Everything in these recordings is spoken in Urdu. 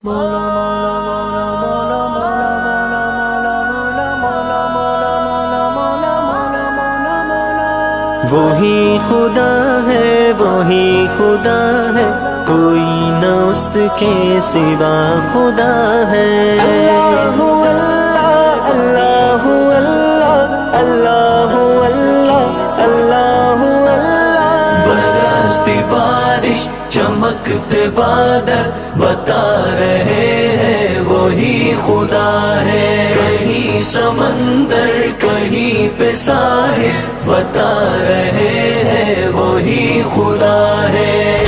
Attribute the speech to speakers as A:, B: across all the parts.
A: مولا مولا مولا مولا مولا مولا مولا مولا مولا مولا مولا مولا مولا مولا وہی خدا ہے وہی خدا ہے، کوئی نہ اس کے سوا خدا ہے۔ اللہ اللہ اللہ اللہ اللہ اللہ اللہ اللہ، برستی بارش چمکتے بادل بتا رہے ہیں وہی خدا ہے۔ کہیں سمندر کہیں پہ ساحل بتا رہے ہیں وہی خدا ہے۔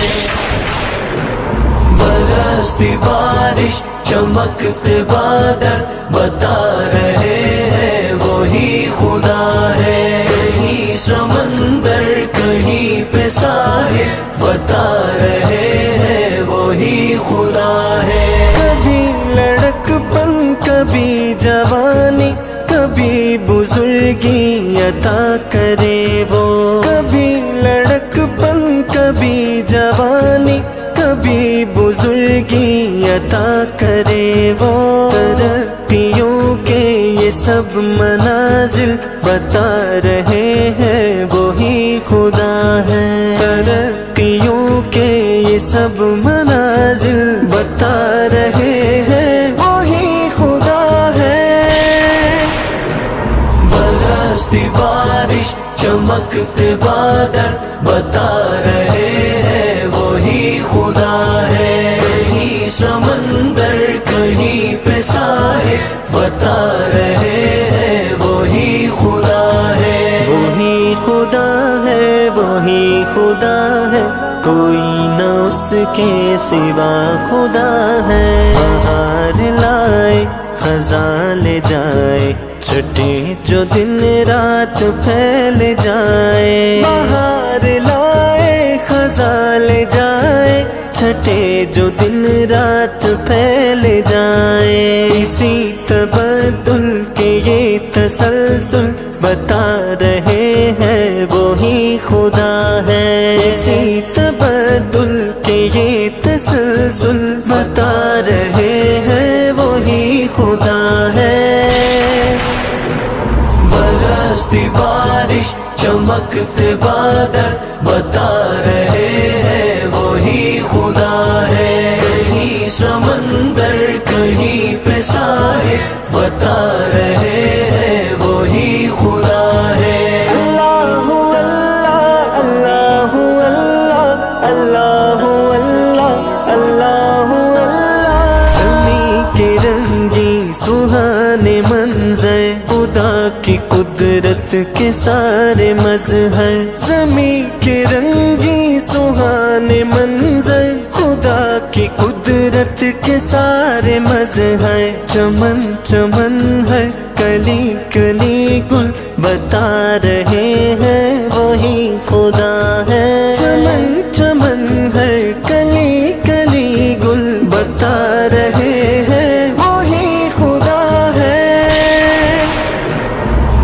A: برستی بارش چمکتے بادل بتا رہے ہیں وہی خدا ہے۔ کہیں سمندر کہیں پہ ساحل بتا رہے ہیں وہی خدا ہے۔ کبھی لڑک پن کبھی جوانی کبھی بزرگی عطا کرے وہ، کبھی لڑک پن کبھی جوانی کبھی بزرگی عطا کرے وہ۔ ترقیوں کے یہ سب منازل بتا رہے ہیں وہی خدا ہے۔ ترقیوں کے یہ سب منازل بتا رہے ہیں وہی خدا ہے۔ برستی بارش چمکتے بادل بتا رہے ہیں وہی خدا ہے۔ کہیں سمندر کہیں پہ ساحل بتا رہے ہیں وہی خدا ہے۔ وہی خدا ہے وہی خدا ہے، کوئی نہ اس کے سوا خدا ہے۔ بہار لائے خزاں لے جائے، چھٹے جو دن رات پھیل جائے۔ بہار لائے خزاں لے جائے، چھٹے جو دن رات پھیل جائے۔ اسی تبدل کے یہ تسلسل بتا رہے ہیں وہی خدا ہے۔ اسی تبدل کے یہ تسلسل بتا رہے ہیں وہی خدا ہے۔ برستی بارش چمکتے بادل بتا رہے ہیں وہی خدا ہے۔ کہیں سمندر کہیں پہ ساحل بتا رہے ہیں وہی خدا ہے۔ اللہ اللہ اللہ اللہ اللہ اللہ اللہ اللہ، زمین کے رنگی سہانے منظر خدا کی قدرت کے سارے مظہر۔ زمین کے رنگی سہانے منظر خدا کی قدرت کے سارے مظہر۔ چمن چمن ہے کلی کلی گل بتا رہے ہیں وہی خدا ہے۔ چمن چمن ہے کلی کلی گل بتا رہے ہیں وہی خدا ہے۔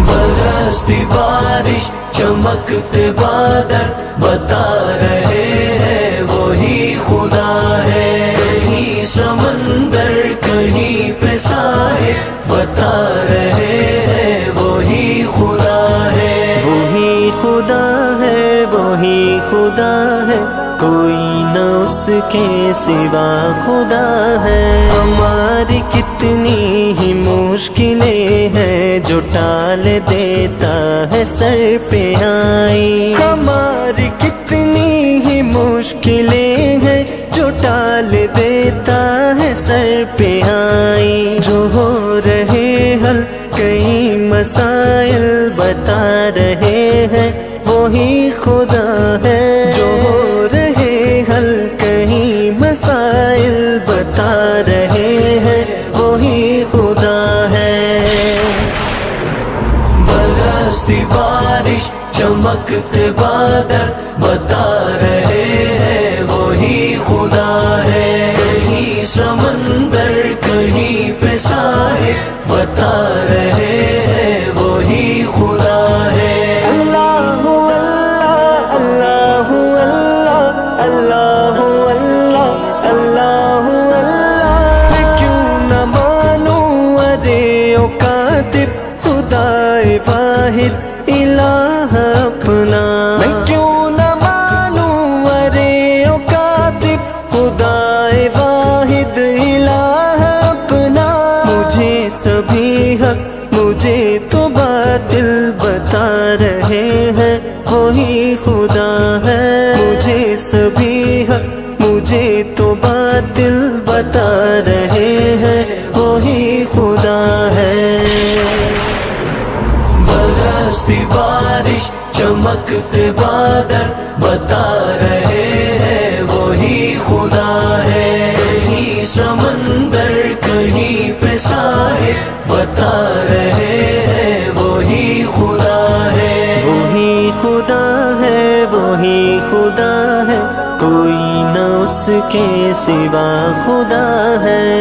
A: برستی بارش چمکتے بادل بتا رہے ہیں وہی خدا ہے۔ کہیں سمندر کہیں پہ ساحل بتا رہے ہیں وہی خدا ہے۔ وہی خدا ہے وہی خدا ہے، کوئی نہ اس کے سوا خدا ہے۔ ہماری کتنی ہی مشکلیں ہیں جو ٹال دیتا ہے سر پہ آئی۔ ہماری کتنی ہی مشکلیں ہیں جو ٹال دیتا ہے سر پہ آئی۔ جو ہو رہے حل کئی مسائل بتا رہے ہیں وہی خدا ہے۔ جو ہو رہے حل کہیں مسائل بتا رہے ہیں وہی خدا ہے۔ برستی بارش چمکتے بادل بتا رہے ہیں وہی خدا ہے۔ کہیں سمندر کہیں پہ ساحل بتا رہے ہیں وہی خدا ہے۔ اللہ اللہ اللہ اللہ اللہ اللہ اللہ اللہ بتا رہے ہیں وہی خدا ہے۔ برستی بارش چمکتے بادل بتا رہے ہیں وہی خدا ہے۔ کہیں سمندر کہیں پہ ساحل بتا رہے ہیں وہی خدا ہے۔ وہی خدا ہے، وہی خدا ہے، کوئی نہ اس کے سوا خدا ہے۔